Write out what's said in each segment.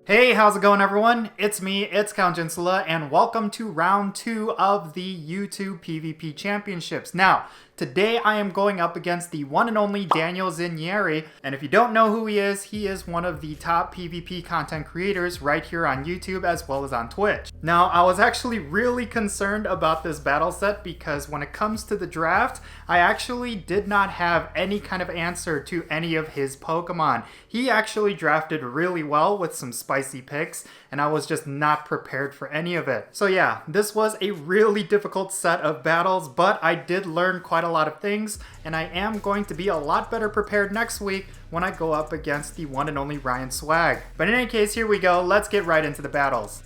Hey, how's it going everyone? It's me, it's Count Jinsula, and welcome to round 2 of the YouTube PvP Championships. Now, today I am going up against the one and only ZNYIRI, and if you don't know who he is one of the top PvP content creators right here on YouTube as well as on Twitch. Now, I was actually really concerned about this battle set because when it comes to the draft, I actually did not have any kind of answer to any of his Pokemon. He actually drafted really well with some spicy picks, and I was just not prepared for any of it. So yeah, this was a really difficult set of battles, but I did learn quite a lot of things, and I am going to be a lot better prepared next week when I go up against the one and only Ryan Swag. But in any case, here we go. Let's get right into the battles.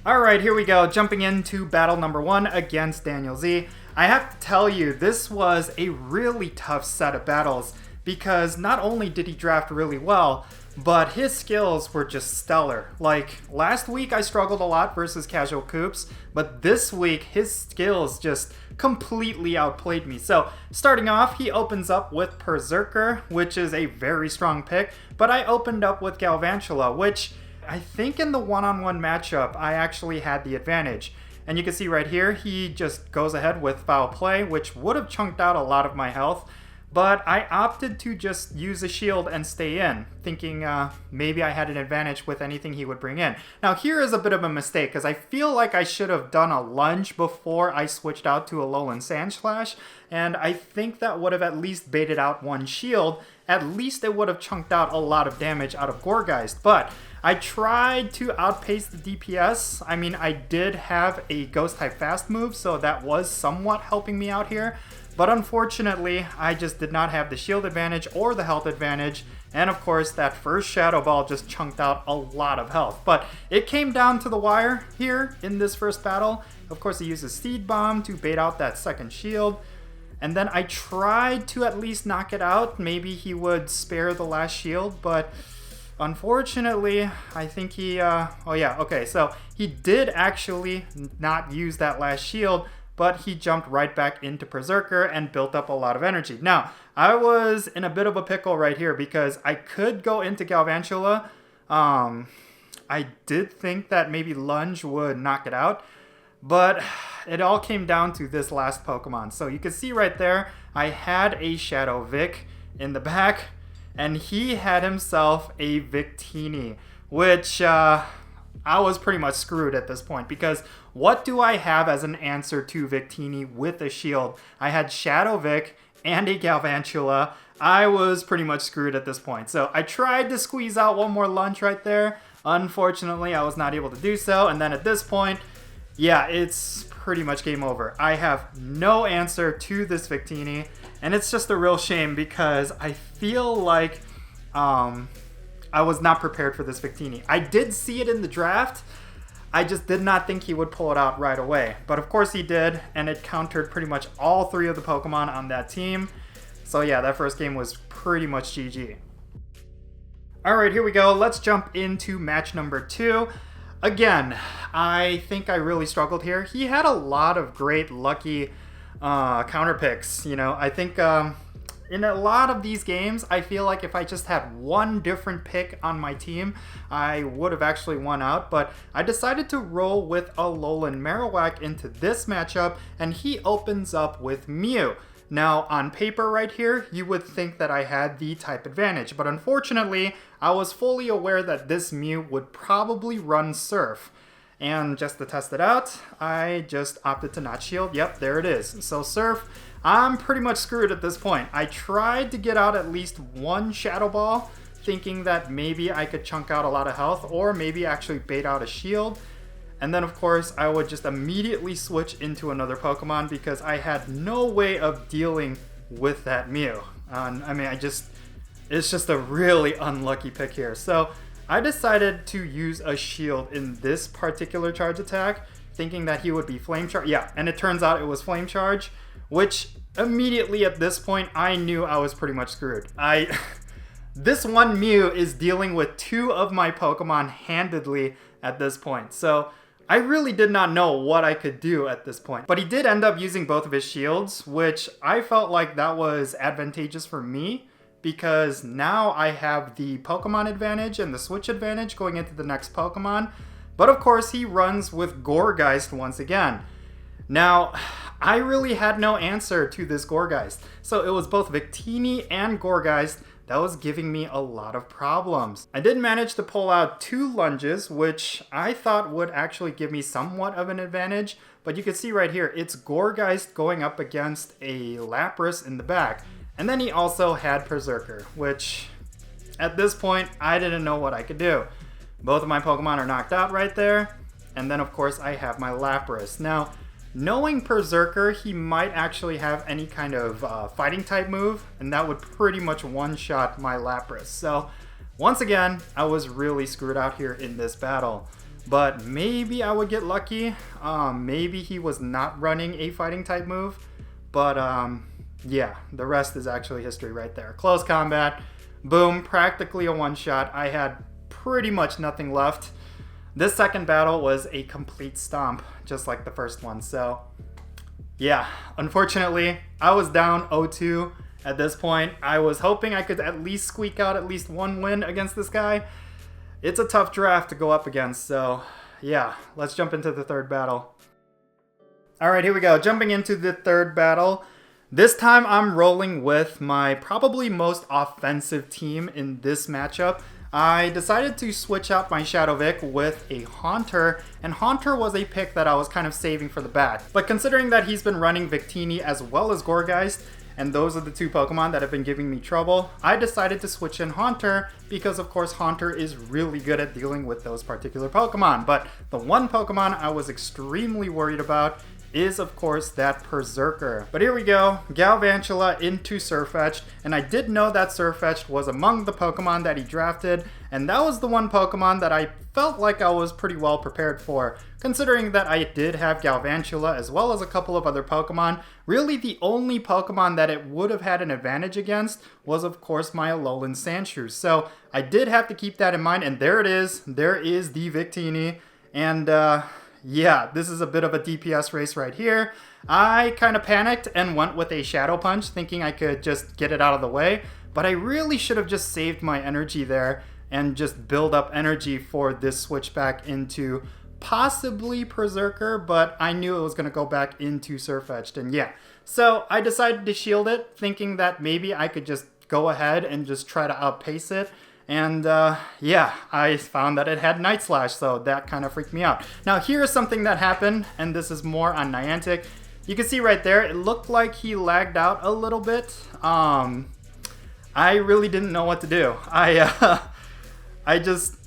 Alright, here we go, jumping into battle number 1 against Daniel Z. I have to tell you, this was a really tough set of battles because not only did he draft really well, but his skills were just stellar. Like, last week I struggled a lot versus Casual Coops, but this week his skills just completely outplayed me. So, starting off, he opens up with Berserker, which is a very strong pick, but I opened up with Galvantula, which I think in the one-on-one matchup, I actually had the advantage. And you can see right here, he just goes ahead with Foul Play, which would have chunked out a lot of my health. But I opted to just use a shield and stay in, thinking maybe I had an advantage with anything he would bring in. Now here is a bit of a mistake, because I feel like I should have done a lunge before I switched out to a Alolan Sandslash, and I think that would have at least baited out one shield. At least it would have chunked out a lot of damage out of Gourgeist, but I tried to outpace the DPS. I mean, I did have a Ghost-type fast move, so that was somewhat helping me out here. But unfortunately, I just did not have the shield advantage or the health advantage, and of course that first Shadow Ball just chunked out a lot of health. But it came down to the wire here in this first battle. Of course, he uses Seed Bomb to bait out that second shield, and then I tried to at least knock it out. Maybe he would spare the last shield, but unfortunately, I think he, oh yeah, okay, so he did actually not use that last shield, but he jumped right back into Berserker and built up a lot of energy. Now, I was in a bit of a pickle right here because I could go into Galvantula. I did think that maybe Lunge would knock it out, but it all came down to this last Pokemon. So you can see right there, I had a Shadow Vic in the back, and he had himself a Victini, which I was pretty much screwed at this point because what do I have as an answer to Victini with a shield? I had Shadow Vic and a Galvantula. I was pretty much screwed at this point. So I tried to squeeze out one more lunge right there. Unfortunately, I was not able to do so. And then at this point, yeah, it's pretty much game over. I have no answer to this Victini, and it's just a real shame because I feel like I was not prepared for this Victini. I did see it in the draft. I just did not think he would pull it out right away. But of course he did, and it countered pretty much all 3 of the Pokemon on that team. So yeah, that first game was pretty much GG. Alright, here we go. Let's jump into match number 2. Again, I think I really struggled here. He had a lot of great lucky counter picks. You know, I think in a lot of these games, I feel like if I just had one different pick on my team, I would have actually won out, but I decided to roll with Alolan Marowak into this matchup, and he opens up with Mew. Now, on paper right here, you would think that I had the type advantage, but unfortunately, I was fully aware that this Mew would probably run Surf. And just to test it out, I just opted to not shield. Yep, there it is. So Surf, I'm pretty much screwed at this point. I tried to get out at least one Shadow Ball, thinking that maybe I could chunk out a lot of health, or maybe actually bait out a shield. And then of course, I would just immediately switch into another Pokemon because I had no way of dealing with that Mew. I mean, it's just a really unlucky pick here. So I decided to use a shield in this particular charge attack, thinking that he would be Flame Charge. Yeah, and it turns out it was Flame Charge, which immediately at this point, I knew I was pretty much screwed. This one Mew is dealing with 2 of my Pokemon handedly at this point. So I really did not know what I could do at this point. But he did end up using both of his shields, which I felt like that was advantageous for me because now I have the Pokemon advantage and the Switch advantage going into the next Pokemon. But of course, he runs with Gourgeist once again. Now, I really had no answer to this Gourgeist. So it was both Victini and Gourgeist that was giving me a lot of problems. I did manage to pull out 2 lunges, which I thought would actually give me somewhat of an advantage. But you can see right here, it's Gourgeist going up against a Lapras in the back. And then he also had Berserker, which at this point, I didn't know what I could do. Both of my Pokemon are knocked out right there. And then of course I have my Lapras. Now, knowing Berserker, he might actually have any kind of fighting type move, and that would pretty much one-shot my Lapras. So once again, I was really screwed out here in this battle. But maybe I would get lucky. Maybe he was not running a fighting type move. But yeah, the rest is actually history right there. Close combat, boom, practically a one-shot. I had pretty much nothing left. This second battle was a complete stomp, just like the first one. So yeah, unfortunately, I was down 0-2 at this point. I was hoping I could at least squeak out at least one win against this guy. It's a tough draft to go up against, so yeah, let's jump into the third battle. Alright, here we go. Jumping into the third battle. This time I'm rolling with my probably most offensive team in this matchup. I decided to switch out my Shadow Vic with a Haunter, and Haunter was a pick that I was kind of saving for the back. But considering that he's been running Victini as well as Gourgeist, and those are the 2 Pokemon that have been giving me trouble, I decided to switch in Haunter because of course Haunter is really good at dealing with those particular Pokemon. But the one Pokemon I was extremely worried about is of course that Berserker. But here we go, Galvantula into Sirfetch'd, and I did know that Sirfetch'd was among the Pokemon that he drafted, and that was the one Pokemon that I felt like I was pretty well prepared for. Considering that I did have Galvantula as well as a couple of other Pokemon, really the only Pokemon that it would have had an advantage against was of course my Alolan Sandshrew. So I did have to keep that in mind, and there it is. There is the Victini, and yeah, this is a bit of a DPS race right here. I kind of panicked and went with a Shadow Punch, thinking I could just get it out of the way, but I really should have just saved my energy there and just build up energy for this switch back into possibly Berserker, but I knew it was going to go back into Sirfetch'd, and yeah. So I decided to shield it, thinking that maybe I could just go ahead and just try to outpace it. And yeah, I found that it had Night Slash, so that kind of freaked me out. Now here's something that happened, and this is more on Niantic. You can see right there, it looked like he lagged out a little bit. I really didn't know what to do. I just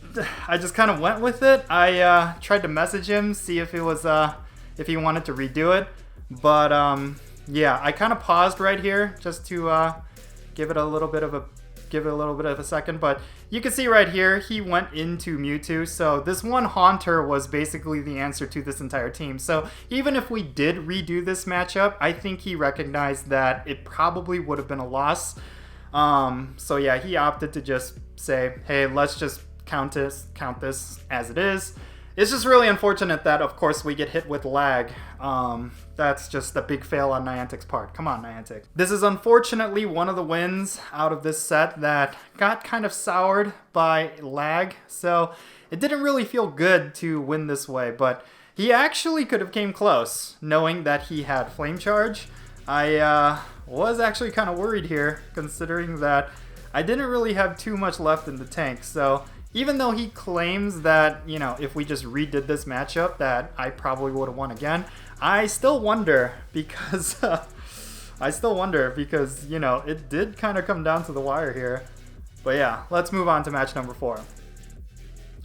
kind of went with it. I tried to message him, see if it was if he wanted to redo it, but yeah, I kind of paused right here just to give it a little bit of a second. But you can see right here, he went into Mewtwo, so this one Haunter was basically the answer to this entire team. So even if we did redo this matchup, I think he recognized that it probably would have been a loss. So yeah, he opted to just say, hey, let's just count this as it is. It's just really unfortunate that, of course, we get hit with lag. That's just a big fail on Niantic's part. Come on, Niantic. This is unfortunately one of the wins out of this set that got kind of soured by lag. So it didn't really feel good to win this way, but he actually could have came close, knowing that he had Flame Charge. I was actually kind of worried here, considering that I didn't really have too much left in the tank. So even though he claims that, you know, if we just redid this matchup that I probably would have won again, I still wonder because you know, it did kind of come down to the wire here. But yeah, let's move on to match number 4.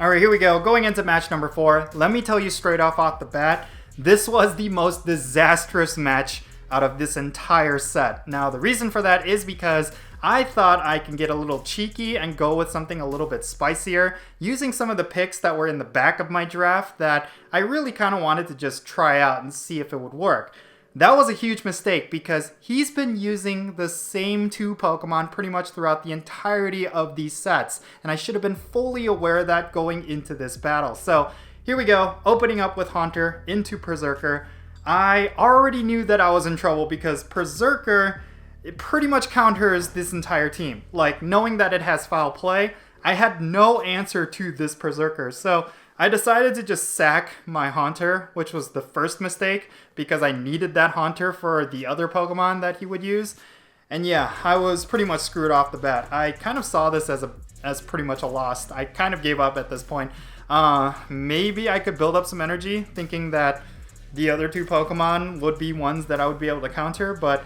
All right, here we go. Going into match number 4, let me tell you straight off the bat, this was the most disastrous match out of this entire set. Now, the reason for that is because I thought I can get a little cheeky and go with something a little bit spicier, using some of the picks that were in the back of my draft that I really kind of wanted to just try out and see if it would work. That was a huge mistake because he's been using the same 2 Pokemon pretty much throughout the entirety of these sets, and I should have been fully aware of that going into this battle. So here we go, opening up with Haunter into Berserker. I already knew that I was in trouble because Berserker it pretty much counters this entire team. Like, knowing that it has foul play, I had no answer to this Berserker. So I decided to just sack my Haunter, which was the first mistake, because I needed that Haunter for the other Pokemon that he would use. And yeah, I was pretty much screwed off the bat. I kind of saw this as pretty much a loss. I kind of gave up at this point. Maybe I could build up some energy, thinking that the other two Pokemon would be ones that I would be able to counter, but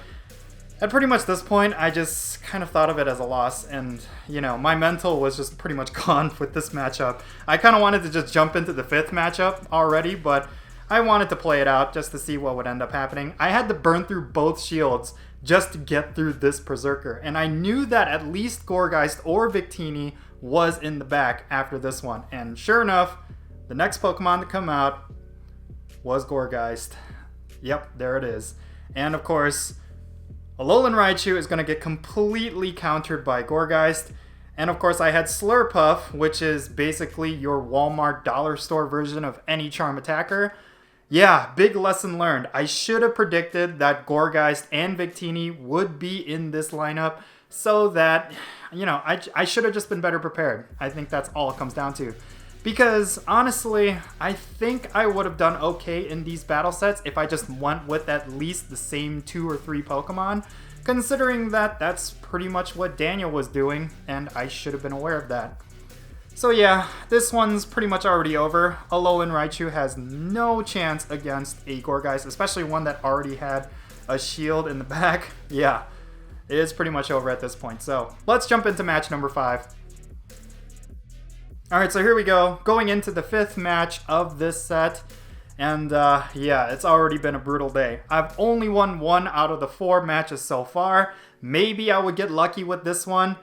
at pretty much this point, I just kind of thought of it as a loss, and, you know, my mental was just pretty much gone with this matchup. I kind of wanted to just jump into the 5th matchup already, but I wanted to play it out just to see what would end up happening. I had to burn through both shields just to get through this Berserker, and I knew that at least Gourgeist or Victini was in the back after this one, and sure enough, the next Pokemon to come out was Gourgeist. Yep, there it is. And of course, Alolan Raichu is going to get completely countered by Gourgeist. And of course I had Slurpuff, which is basically your Walmart dollar store version of any charm attacker. Yeah, big lesson learned. I should have predicted that Gourgeist and Victini would be in this lineup so that, you know, I should have just been better prepared. I think that's all it comes down to. Because, honestly, I think I would have done okay in these battle sets if I just went with at least the same 2 or 3 Pokemon, considering that that's pretty much what Daniel was doing, and I should have been aware of that. So yeah, this one's pretty much already over. Alolan Raichu has no chance against a Gourgeist, especially one that already had a shield in the back. Yeah, it is pretty much over at this point. So let's jump into match number 5. Alright, so here we go, going into the 5th match of this set, and yeah, it's already been a brutal day. I've only won 1 out of the 4 matches so far. Maybe I would get lucky with this one,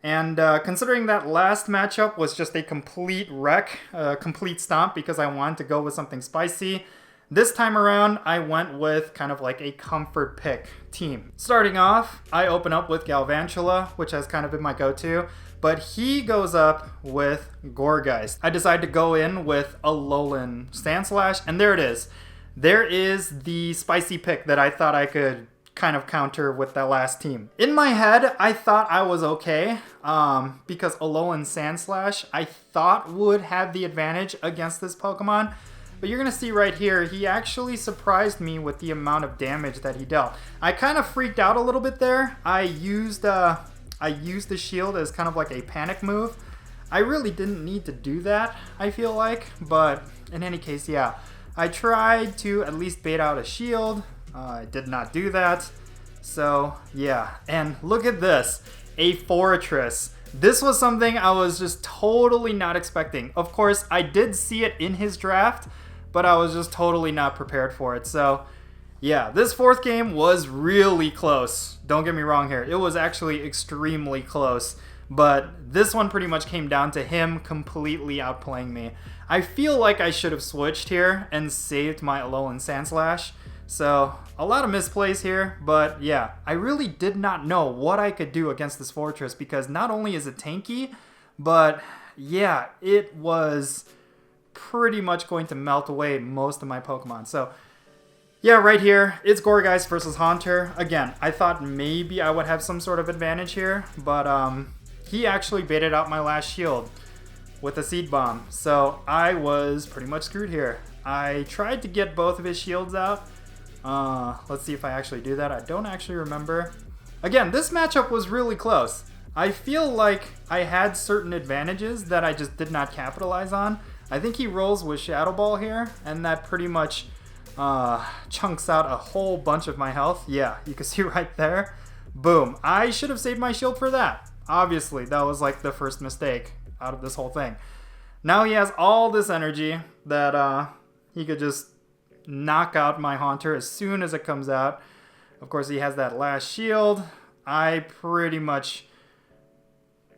and considering that last matchup was just a complete wreck, a complete stomp because I wanted to go with something spicy, this time around I went with kind of like a comfort pick team. Starting off, I open up with Galvantula, which has kind of been my go-to. But he goes up with Gourgeist. I decide to go in with Alolan Sandslash, and there it is. There is the spicy pick that I thought I could kind of counter with that last team. In my head, I thought I was okay, because Alolan Sandslash I thought would have the advantage against this Pokemon. But you're going to see right here, he actually surprised me with the amount of damage that he dealt. I kind of freaked out a little bit there. I used the shield as kind of like a panic move. I really didn't need to do that, I feel like, but in any case, yeah. I tried to at least bait out a shield. I did not do that. So, yeah. And look at this, a Fortress. This was something I was just totally not expecting. Of course, I did see it in his draft, but I was just totally not prepared for it. So, yeah, this 4th game was really close. Don't get me wrong here. It was actually extremely close. But this one pretty much came down to him completely outplaying me. I feel like I should have switched here and saved my Alolan Sandslash. So, a lot of misplays here, but yeah, I really did not know what I could do against this Fortress because not only is it tanky, but yeah, it was pretty much going to melt away most of my Pokemon. So, yeah, right here, it's Gourgeist versus Haunter. Again, I thought maybe I would have some sort of advantage here, but he actually baited out my last shield with a Seed Bomb. So I was pretty much screwed here. I tried to get both of his shields out. Let's see if I actually do that. I don't actually remember. Again, this matchup was really close. I feel like I had certain advantages that I just did not capitalize on. I think he rolls with Shadow Ball here, and that pretty much chunks out a whole bunch of my health. Yeah, you can see right there. Boom. I should have saved my shield for that. Obviously, that was like the first mistake out of this whole thing. Now he has all this energy that he could just knock out my Haunter as soon as it comes out. Of course, he has that last shield. I pretty much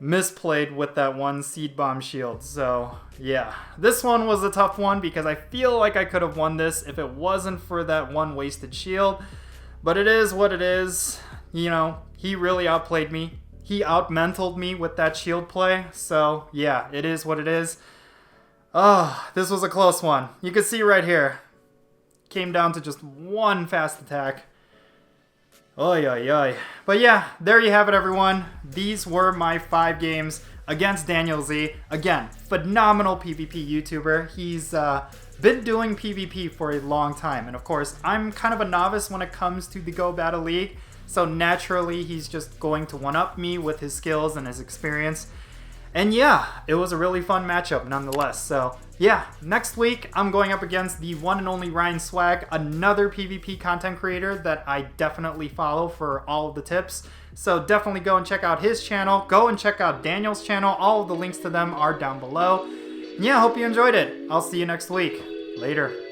misplayed with that one Seed Bomb shield. So, yeah. This one was a tough one because I feel like I could have won this if it wasn't for that one wasted shield. But it is what it is. You know, he really outplayed me. He outmentaled me with that shield play. So, yeah, it is what it is. Oh, this was a close one. You can see right here. Came down to just one fast attack. Oy, oy, oy. But yeah, there you have it, everyone. These were my 5 games against Daniel Z. Again, phenomenal PvP YouTuber. He's been doing PvP for a long time. And of course, I'm kind of a novice when it comes to the Go Battle League. So naturally, he's just going to one-up me with his skills and his experience. And yeah, it was a really fun matchup nonetheless. So yeah, next week I'm going up against the one and only Ryan Swag, another PvP content creator that I definitely follow for all of the tips. So definitely go and check out his channel. Go and check out Daniel's channel. All of the links to them are down below. Yeah, I hope you enjoyed it. I'll see you next week. Later.